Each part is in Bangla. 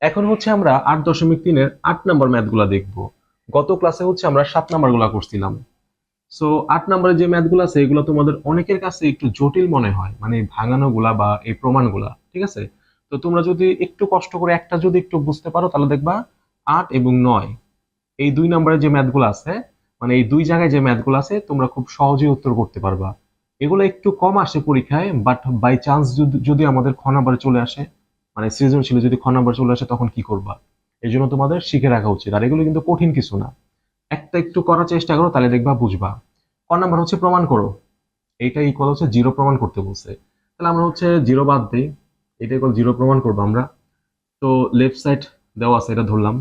এখন হচ্ছে আমরা 8.3-এর 8 নম্বর ম্যাথগুলা দেখব। গত ক্লাসে হচ্ছে আমরা 7 নম্বরগুলা করছিলাম। সো 8 নম্বরের যে ম্যাথগুলো আছে এগুলো তোমাদের অনেকের কাছে একটু জটিল মনে হয়, মানে এই ভাঙানোগুলা বা এই প্রমাণগুলা, ঠিক আছে? তো তোমরা যদি একটু কষ্ট করে একটা যদি একটু বুঝতে পারো তাহলে দেখবা 8 এবং 9 এই 2 নম্বরের যে ম্যাথগুলো আছে, মানে এই দুই জায়গায় যে ম্যাথগুলো আছে তোমরা খুব সহজেই উত্তর করতে পারবা। এগুলো একটু কম আসে পরীক্ষায়, বাট বাই চান্স যদি আমাদের খ নাম্বারে চলে আসে, মানে সৃজনশীল যদি খ নাম্বার চলে আসে তখন কি করবা? এই জন্য তোমাদের শিখে রাখা উচিত। আর এগুলো কিন্তু কঠিন কিছু না, একটা একটু করার চেষ্টা করো তাহলে দেখবা বুঝবা। ক নাম্বার হচ্ছে প্রমাণ করো। এইটা ইকুয়াল হচ্ছে জিরো প্রমাণ করতে বলছে। তাহলে আমরা হচ্ছে জিরো বাদ দিই, এটা ইকুয়াল জিরো প্রমাণ করবো আমরা। তো লেফট সাইড দেওয়া আছে, এটা ধরলাম।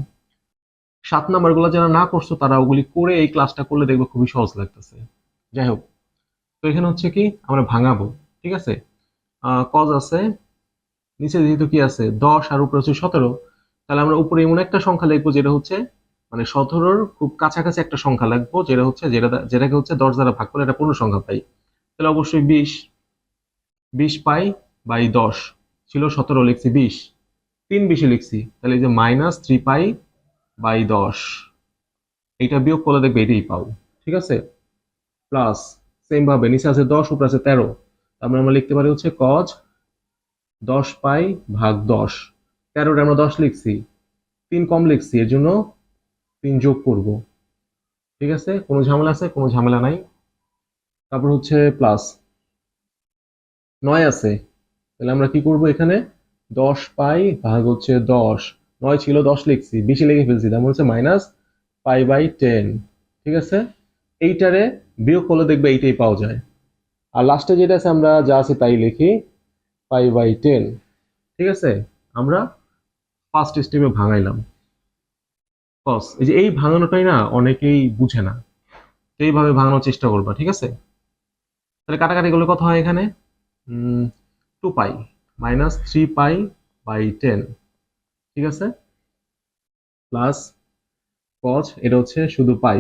7 নাম্বার গুলো যারা না করছো তারা ওগুলি করে এই ক্লাসটা করলে দেখবে খুবই সহজ লাগতেছে। যাই হোক, তো এখানে হচ্ছে কি আমরা ভাঙাবো, ঠিক আছে? কজ আছে, নিচে যেহেতু কি আছে 10 আর উপরে হচ্ছে 17, তাহলে আমরা উপরে এমন একটা সংখ্যা লিখবো যেটা হচ্ছে মানে 17-র খুব কাছাকাছি একটা সংখ্যা লিখবো, যেটা হচ্ছে যেটাকে হচ্ছে 10 দ্বারা ভাগ করলে এটা পূর্ণ সংখ্যা পাই। তাহলে অবশ্যই 20, 20 পাই বাই 10, ছিল 17 লিখছি 20, 3 বেশি লিখছি, তাহলে এই যে -3 পাই বাই 10, এইটা বিয়োগ করলে দেখবে এটাই পাও, ঠিক আছে? প্লাস সেম ভাবে নিচে আছে 10, উপরে আছে 13, তারপরে আমরা লিখতে পারি হচ্ছে cos 10 পাই ভাগ 10, 13-টা আমরা 10 লিখছি, 3 কম লিখছি এর জন্য 3 যোগ করব, ঠিক আছে? কোনো ঝামেলা আছে? কোনো ঝামেলা নাই। তারপর হচ্ছে প্লাস 9 আছে, তাহলে আমরা কি করব এখানে 10 পাই ভাগ হচ্ছে 10, 9 ছিল 10 লিখছি, বেশি লিখে ফেলছি, তার মানে হচ্ছে -π/10, ঠিক আছে? এইটারে বিয়োগ করলে দেখবে এইটাই পাওয়া যায়। আর লাস্টে যেটা আছে আমরা যা আছে তাই লিখি, π/10, ঠিক আছে? আমরা ফার্স্ট স্টেপে ভাঙাইলাম কস। এই যে এই ভাঙানোটাই না অনেকেই বুঝে না, তো এইভাবে ভাঙানোর চেষ্টা করবা, ঠিক আছে? তাহলে কাটাকাটি করলে কত হয় এখানে? 2 পাই, -3 পাই/10, ঠিক আছে? প্লাস কজ, এটা হচ্ছে শুধু পাই,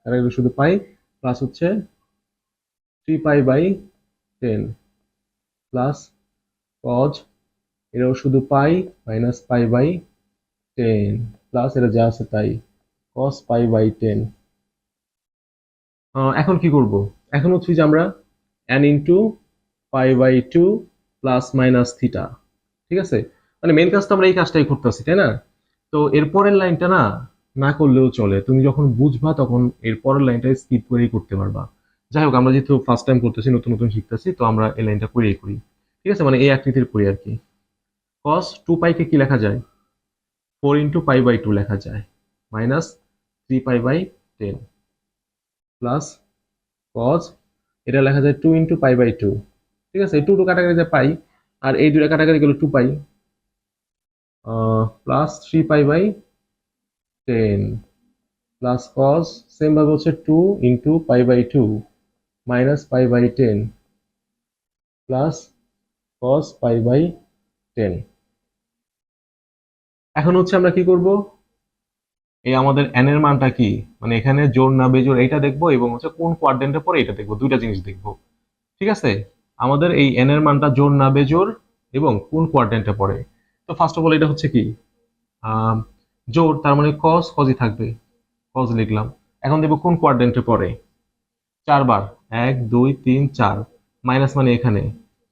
কাটাকাটি শুধু পাই, প্লাস হচ্ছে 3 পাই/10 প্লাস কজ, এটাও শুধু পাই, -π/10 প্লাস এটা যা আছে তাই, cos π/10। এখন কি করব? এখন হচ্ছে যে আমরা n into π/2 plus minus theta, ঠিক আছে? মানে মেন কাজ তো আমরা এই কাজটাই করতেছি, তাই না? তো এর পরের লাইনটা না না করলেও চলে, তুমি যখন বুঝবা তখন এর পরের লাইনটা স্কিপ করেই করতে পারবা। যাই হোক, আমরা যেহেতু ফার্স্ট টাইম করতেছি, নতুন নতুন শিখতেছি, তো আমরা এই লাইনটা করেই করি, ঠিক আছে? মানে এই আকৃতির করি আর কি। cos 2 পাইকে কি লেখা যায়? 4 × π/2 লেখা যায়, -3 π/10 প্লাস cos, এটা লেখা যায় 2 × π/2, ঠিক আছে? এই 2 টু কাটাকাটি যায় পাই, আর এই দুইটা কাটাকাটি গেল 2 পাই, প্লাস 3 π/10 প্লাস cos, সেম ভাবে হচ্ছে 2 × π/2 -π/10 প্লাস cos π/10। এখন হচ্ছে আমরা কি করব? এই আমাদের n এর মানটা কি, মানে এখানে জোড় না বেজোড় এইটা দেখবো, এবং হচ্ছে কোন কোয়াড্রেন্টে পড়ে এটা দেখবো, দুইটা জিনিস দেখবো, ঠিক আছে? আমাদের এই n এর মানটা জোড় না বেজোড় এবং কোন কোয়াড্রেন্টে পড়ে। তো ফার্স্ট অফ অল এটা হচ্ছে কি আহ, জোড়, তার মানে cos cosই থাকবে, cos লিখলাম। এখন দেখবো কোন কোয়াড্রেন্টে পড়ে, 4 বার, 1 2 3 4, মাইনাস মানে এখানে,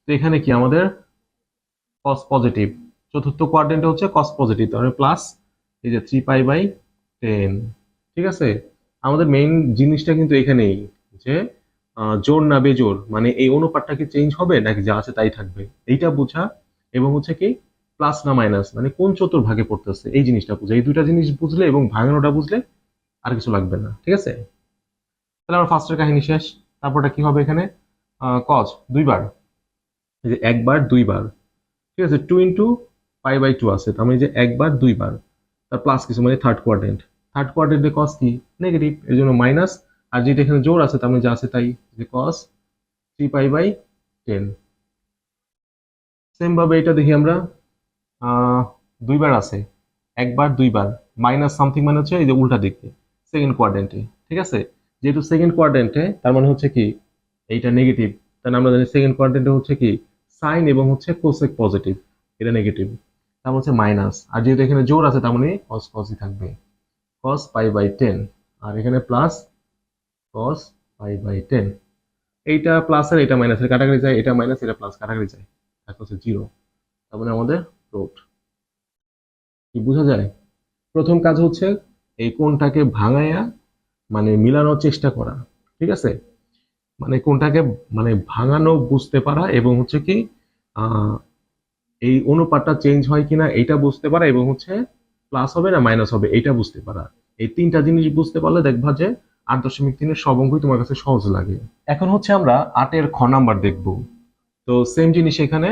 তো এখানে কি আমাদের cos পজিটিভ, চতুর্থ কোয়াড্রেন্টে হচ্ছে cos পজিটিভ, তাহলে প্লাস এই যে 3 π/10, ঠিক আছে? আমাদের মেইন জিনিসটা কিন্তু এখানেই, যে জোড় না বেজোড়, মানে এই অনুপাতটা কি চেঞ্জ হবে নাকি যা আছে তাই থাকবে, এইটা বোঝা। এবং হচ্ছে কি প্লাস না মাইনাস, মানে কোন চতুর্ভাগে পড়তেছে এই জিনিসটা বোঝা। এই দুইটা জিনিস বুঝলে এবং ভাঙানোটা বুঝলে আর কিছু লাগবে না, ঠিক আছে? তাহলে আমার ফার্স্টের কাহিনী শেষ। তারপরটা কি হবে এখানে? কজ 2 বার, এই যে 1 বার 2 বার, ঠিক আছে? 2 × π/2 আছে, তার মানে যে 1 বার 2 বার, তার প্লাস কিছু মানে থার্ড কোয়াড্রেন্ট, থার্ড কোয়াড্রেন্টে কস কি নেগেটিভ, এর জন্য মাইনাস। আর যেটা এখানে জোর আছে তার মানে যা আছে তাই, যে কস 3 π/10। সেম ভাবে এটা দেখি আমরা, 2 বার আছে, 1 বার 2 বার, মাইনাস সামথিং মানে হচ্ছে এই যে উল্টা দিকে সেকেন্ড কোয়াড্রেন্টে, ঠিক আছে? যেহেতু সেকেন্ড কোয়াড্রেন্টে তার মানে হচ্ছে কি এইটা নেগেটিভ, তাহলে আমরা জানি সেকেন্ড কোয়াড্রেন্টে হচ্ছে কি সাইন এবং হচ্ছে কোসেক পজিটিভ, এটা নেগেটিভ। তার মানে হচ্ছে মাইনাস, আর যেহেতু এখানে জোর আছে তার মানে কস কসই থাকবে, কস পাই বাই 10, আর এখানে প্লাস কস পাই বাই 10। এইটা প্লাস আর এটা মাইনাসের কাটাকাটি যায়, এটা মাইনাস এটা প্লাস কাটাকাটি যায়, এখন হচ্ছে জিরো। তার মানে আমাদের রুট কি বোঝা যায়? প্রথম কাজ হচ্ছে এই কোণটাকে ভাঙায়া মানে মিলানোর চেষ্টা করা, ঠিক আছে? মানে কোণটাকে মানে ভাঙানো বুঝতে পারা, এবং হচ্ছে কি আহ এই অনুপাতটা চেঞ্জ হয় কিনা এইটা বুঝতে পারা, এবং হচ্ছে প্লাস হবে না মাইনাস হবে এইটা বুঝতে পারা। এই তিনটা জিনিস বুঝতে পারলে দেখবা যে 8.3-এর সব অঙ্কই তোমার কাছে সহজ লাগে। এখন হচ্ছে আমরা 8-এর খ নাম্বার দেখব। তো সেম জিনিস এখানে।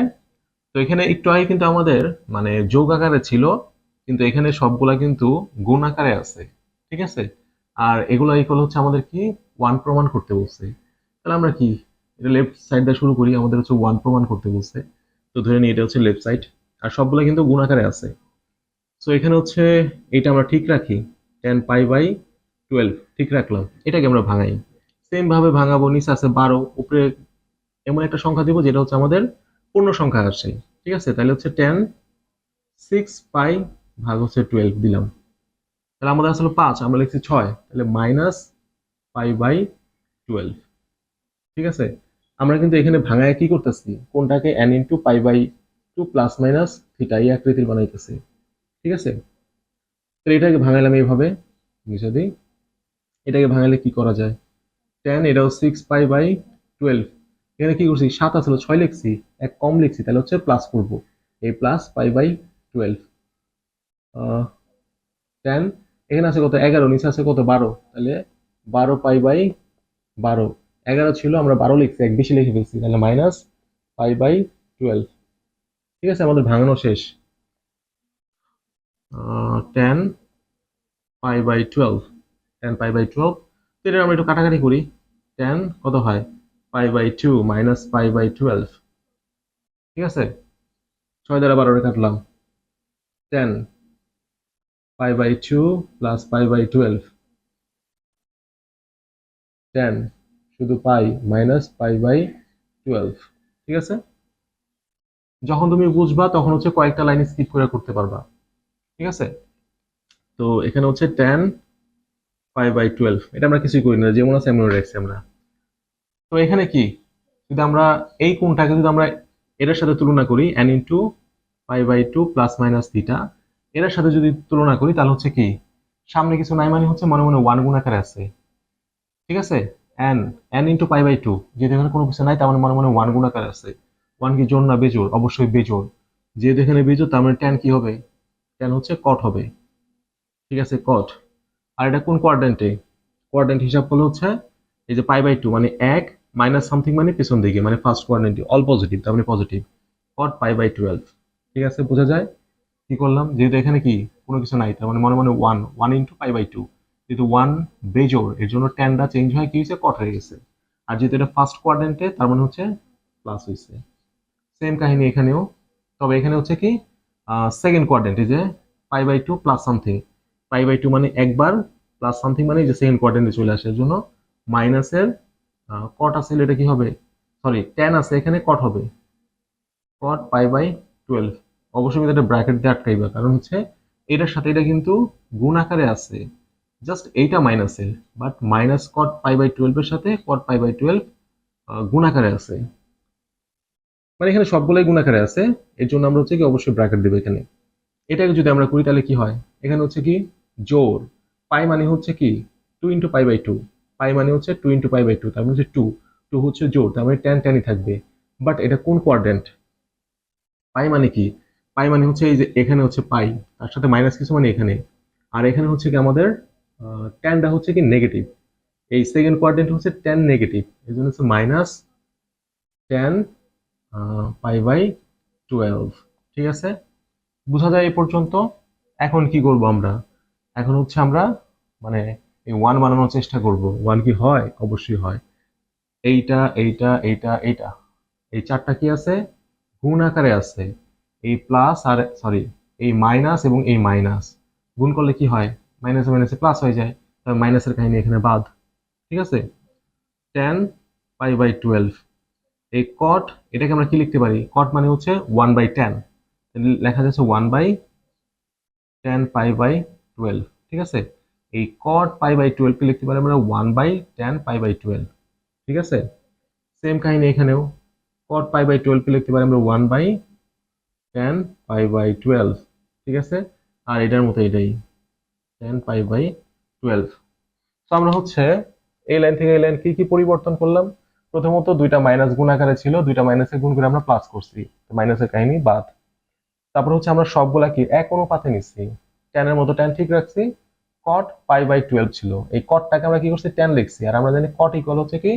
তো এখানে একটু আগে কিন্তু আমাদের মানে যোগ আকারে ছিল, কিন্তু এখানে সবগুলা কিন্তু গুণ আকারে আছে, ঠিক আছে? আর এগুলো ইকুয়াল হচ্ছে আমাদের কি ওয়ান প্রমাণ করতে বলছে। তাহলে আমরা কি এটা লেফট সাইড দিয়ে শুরু করি, আমাদের হচ্ছে ওয়ান প্রমাণ করতে বলছে। তো ধরে নিই এটা হচ্ছে লেফট সাইড, আর সবগুলা কিন্তু গুণ আকারে আছে। সো এখানে হচ্ছে এটা আমরা ঠিক রাখি, 10 পাই বাই 12 ঠিক রাখলাম, এটাকে আমরা ভাঙাই। সেম ভাবে ভাঙাবো, নিচে আছে 12, উপরে এমন একটা সংখ্যা দিব যেটা হচ্ছে আমাদের পূর্ণ সংখ্যা আসে, ঠিক আছে? তাহলে হচ্ছে 10 6 পাই ভাগ হচ্ছে 12 দিলাম। তাহলে আমাদের আসলে 5, আমরা লিখছি 6, তাহলে -π/12, ঠিক আছে? আমরা কিন্তু এখানে ভাঙায় কি করতেছি, কোনটাকে n × π/2 প্লাস মাইনাস থিটা এই আকৃতির বানাইতেছি, ঠিক আছে? তাহলে এটাকে ভাঙাইলাম এইভাবে, নিচে দিই। এটাকে ভাঙালে কি করা যায়, 10 এটাও 6 π/12, এখানে কি করছি 7 আসলে 6 লিখছি, এক কম লিখছি, তাহলে হচ্ছে প্লাস করব, এই +π/12 10, এখানে আছে কত 11, নিচে আছে কত 12, তাহলে 12 π/12, 11 ছিল আমরা 12 লিখছি, এক বেশি লিখে ফেলছি, তাহলে -π/12, ঠিক আছে? আমাদের ভাঙানো শেষ। 10 π/12, 10 π/12, তো এটা আমরা একটু কাটাকাটি করি। 10 কত হয় π/2 -π/12, ঠিক আছে? 6 দ্বারা 12 কাটলাম, 10 π/2 প্লাস π/12, 10 শুধু পাই মাইনাস π/12, ঠিক আছে? যখন তুমি বুঝবা তখন হচ্ছে কয়েকটা লাইন স্কিপ করে করতে পারবা, ঠিক আছে? তো এখানে হচ্ছে 10 π/12, এটা আমরা কিছুই করি না, যেমন আছে এমন রাখছি আমরা। তো এখানে কি, যদি আমরা এই কোণটাকে যদি আমরা এটার সাথে তুলনা করি, n × π/2 প্লাস মাইনাস থিটা, এটার সাথে যদি তুলনা করি তাহলে হচ্ছে কি, সামনে কিছু নাই মানে হচ্ছে মনে মনে ওয়ান গুণ আকারে আছে, ঠিক আছে? n n × π/2, যেহেতু এখানে কোনো কিছু নাই তার মানে মনে মনে ওয়ান গুণ আকারে আছে। ওয়ান কি জোড় না বেজোড়? অবশ্যই বেজোড়। যেহেতু এখানে বেজোড় তার মানে ট্যান কি হবে, ট্যান হচ্ছে কট হবে, ঠিক আছে? কট। আর এটা কোন কোয়াড্রেন্টে, কোয়াড্রেন্ট হিসাব করলে হচ্ছে এই যে π/2 মানে এক, মাইনাস সামথিং মানে পিছন দিকে, মানে ফার্স্ট কোয়াড্রেন্টে অল পজিটিভ, তার মানে পজিটিভ, কট π/12, ঠিক আছে? বোঝা যায় কি করলাম? যেহেতু এখানে কি কোনো কিছু নাই তার মানে মনে মনে ওয়ান, 1 × π/2, যেহেতু ওয়ান বেজোড় এর জন্য ট্যানটা চেঞ্জ হয় কি হয়েছে, কট হয়ে গেছে। আর যেহেতু এটা ফার্স্ট কোয়াড্রেন্টে তার মানে হচ্ছে প্লাস হয়েছে। সেম কাহিনী এখানেও, তবে এখানে হচ্ছে কি সেকেন্ড কোয়াড্রেন্টে যে π/2 প্লাস সামথিং, π/2 মানে একবার, প্লাস সামথিং মানে যে সেকেন্ড কোয়াড্রেন্টে চলে আসে, এর জন্য মাইনাসের কট আছে, এটা কি হবে, সরি ট্যান আছে এখানে, কট হবে, কট π/12। অবশ্যই কিন্তু এটা ব্র্যাকেট দিয়ে আটকাইবা, কারণ হচ্ছে এটার সাথে এটা কিন্তু গুণ আকারে আছে, জাস্ট এইটা মাইনাসের, বাট মাইনাস কট π/12 এর সাথে কট π/12 গুণ আকারে আছে, মানে এখানে সবগুলোই গুণ আকারে আছে, এর জন্য আমরা হচ্ছে কি অবশ্যই ব্র্যাকেট দেবো এখানে। এটাকে যদি আমরা করি তাহলে কি হয়, এখানে হচ্ছে কি জোর, পাই মানে হচ্ছে কি 2 × π/2, পাই মানে হচ্ছে 2 × π/2, তার মানে হচ্ছে 2, 2 হচ্ছে জোর, তার মানে ট্যান ট্যানই থাকবে। বাট এটা কোন কোয়াড্রেন্ট, পাই মানে কি, পাই মানে হচ্ছে এই যে এখানে হচ্ছে পাই, তার সাথে মাইনাস কিছু মানে এখানে, আর এখানে হচ্ছে কি আমাদের ট্যানটা হচ্ছে কি নেগেটিভ, এই সেকেন্ড কোয়াড্রেন্ট হচ্ছে ট্যান নেগেটিভ, এই জন্য হচ্ছে -10 π/12, ঠিক আছে? বোঝা যায় এই পর্যন্ত। এখন কি করব আমরা, এখন হচ্ছে আমরা মানে এই ওয়ান বানানোর চেষ্টা করব। ওয়ান কি হয়, অবশ্যই হয়। এইটা এইটা এইটা এইটা, এই চারটা কি আছে, গুণ আকারে আছে। এই প্লাস আর সরি, এই মাইনাস এবং এই মাইনাস গুণ করলে কি হয়, মাইনাসে মাইনাসে প্লাস হয়ে যায়, তবে মাইনাসের কাহিনী এখানে বাদ, ঠিক আছে? 10 π/12, এই কট, এটাকে আমরা কি লিখতে পারি, কট মানে হচ্ছে 1/10, লেখা যাচ্ছে 1/10 পাই/12, ঠিক আছে। এই cot পাই/12 কে লিখতে পারি আমরা 1/10 পাই/12, ঠিক আছে। সেম কাহিনী এখানেও, cot পাই/12 কে লিখতে পারি আমরা 1/10 পাই/12, ঠিক আছে। আর এটার মতো এটাই 10 পাই/12। তো আমরা হচ্ছে এই লাইন থেকে এই লাইন কি কি পরিবর্তন করলাম? প্রথমত দুইটা মাইনাস গুণ আকারে ছিল, দুইটা মাইনাসে গুণ করে আমরা প্লাস করছি, মাইনাসের কাহিনী বাদ। তারপর হচ্ছে আমরা সবগুলা কি এক অনুপাতে নিচ্ছি, টেনের মতো টেন ঠিক রাখছি। কট পাই/12 ছিল, এই কটটাকে আমরা কি করছি, টেন লিখছি। আর আমরা জানি কট ইকুয়াল হচ্ছে কি,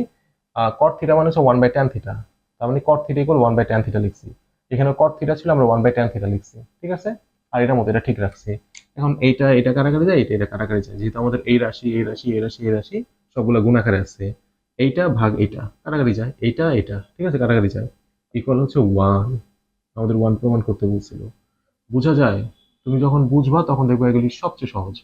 কট থিটা মানে হচ্ছে 1/tan থিটা, তার মানে কট থিটা ইকুয়াল 1/tan থিটা লিখছি। এখানে কট থিটা ছিল, আমরা 1/tan থিটা লিখছি, ঠিক আছে। আর এটার মতো এটা ঠিক রাখছি। এখন এইটা এটা কাটাকাটি যায়, এটা কাটাকাটি যায়, যেহেতু আমাদের এই রাশি এই রাশি এই রাশি এই রাশি সবগুলা গুণ আকারে আছে, এইটা ভাগ এইটা কাটাকাটি যায়, এইটা এটা ঠিক আছে কাটাকাটি যায়, ইকুয়াল হচ্ছে 1। আমাদের 1 প্রমাণ করতে বলছিল। বোঝা যায়? তুমি যখন বুঝবা তখন দেখবে এগুলি সবচেয়ে সহজ।